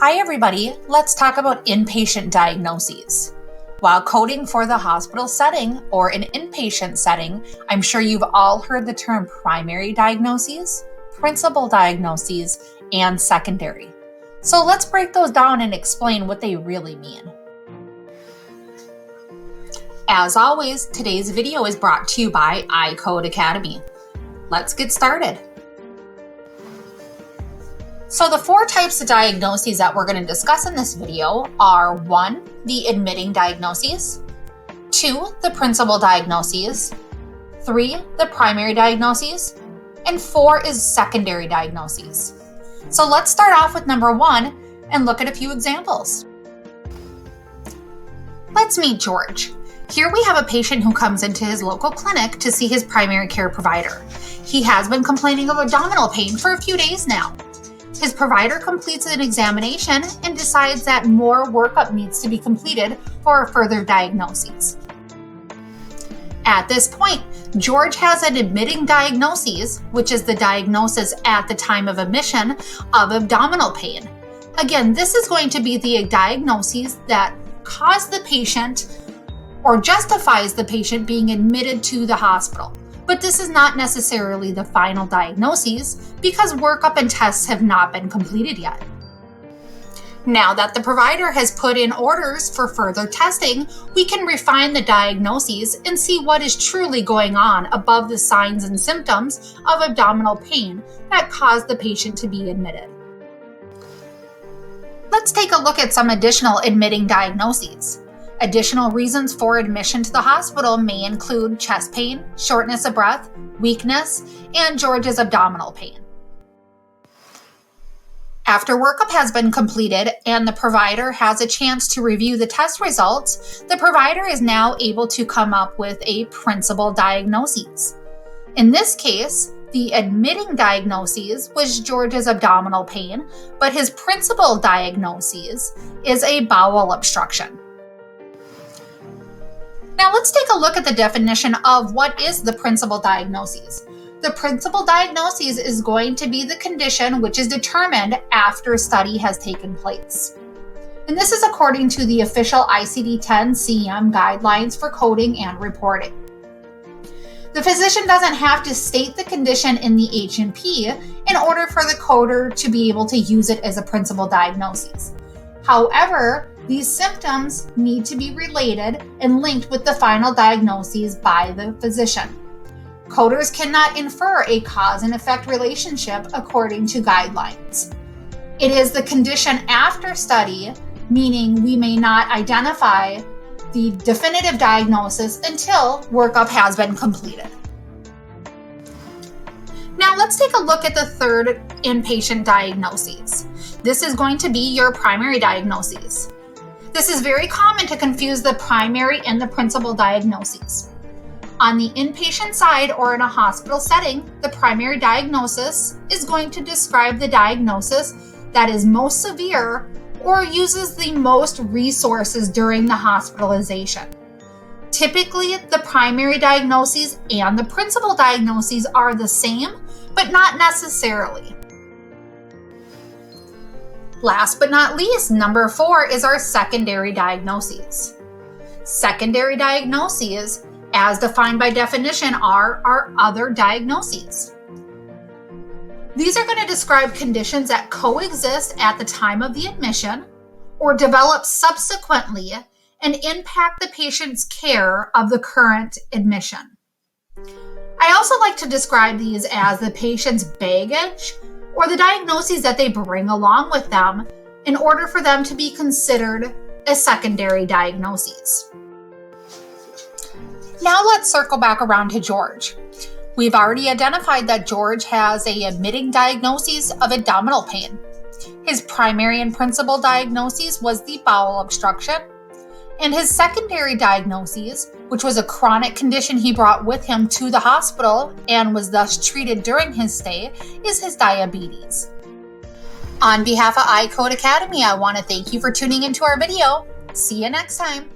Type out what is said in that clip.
Hi everybody, let's talk about inpatient diagnoses. While coding for the hospital setting or an inpatient setting, I'm sure you've all heard the term primary diagnoses, principal diagnoses, and secondary. So let's break those down and explain what they really mean. As always, today's video is brought to you by iCode Academy. Let's get started. So the four types of diagnoses that we're going to discuss in this video are 1, the admitting diagnoses, 2, the principal diagnoses, 3, the primary diagnoses, and 4 is secondary diagnoses. So let's start off with number 1 and look at a few examples. Let's meet George. Here we have a patient who comes into his local clinic to see his primary care provider. He has been complaining of abdominal pain for a few days now. His provider completes an examination and decides that more workup needs to be completed for further diagnoses. At this point, George has an admitting diagnosis, which is the diagnosis at the time of admission of abdominal pain. Again, this is going to be the diagnosis that caused the patient or justifies the patient being admitted to the hospital. But this is not necessarily the final diagnosis because workup and tests have not been completed yet. Now that the provider has put in orders for further testing, we can refine the diagnoses and see what is truly going on above the signs and symptoms of abdominal pain that caused the patient to be admitted. Let's take a look at some additional admitting diagnoses. Additional reasons for admission to the hospital may include chest pain, shortness of breath, weakness, and George's abdominal pain. After workup has been completed and the provider has a chance to review the test results, the provider is now able to come up with a principal diagnosis. In this case, the admitting diagnosis was George's abdominal pain, but his principal diagnosis is a bowel obstruction. Now let's take a look at the definition of what is the principal diagnosis. The principal diagnosis is going to be the condition which is determined after a study has taken place. And this is according to the official ICD-10 CM guidelines for coding and reporting. The physician doesn't have to state the condition in the H&P in order for the coder to be able to use it as a principal diagnosis. However, these symptoms need to be related and linked with the final diagnoses by the physician. Coders cannot infer a cause and effect relationship according to guidelines. It is the condition after study, meaning we may not identify the definitive diagnosis until workup has been completed. Now let's take a look at the third inpatient diagnoses. This is going to be your primary diagnoses. This is very common to confuse the primary and the principal diagnoses. On the inpatient side or in a hospital setting, the primary diagnosis is going to describe the diagnosis that is most severe or uses the most resources during the hospitalization. Typically, the primary diagnoses and the principal diagnoses are the same, but not necessarily. Last but not least, number 4 is our secondary diagnoses. Secondary diagnoses, as defined by definition, are our other diagnoses. These are going to describe conditions that coexist at the time of the admission or develop subsequently and impact the patient's care of the current admission. I also like to describe these as the patient's baggage or the diagnoses that they bring along with them in order for them to be considered a secondary diagnosis. Now let's circle back around to George. We've already identified that George has an admitting diagnosis of abdominal pain. His primary and principal diagnosis was the bowel obstruction, and his secondary diagnosis, which was a chronic condition he brought with him to the hospital and was thus treated during his stay, is his diabetes. On behalf of iCode Academy, I want to thank you for tuning into our video. See you next time.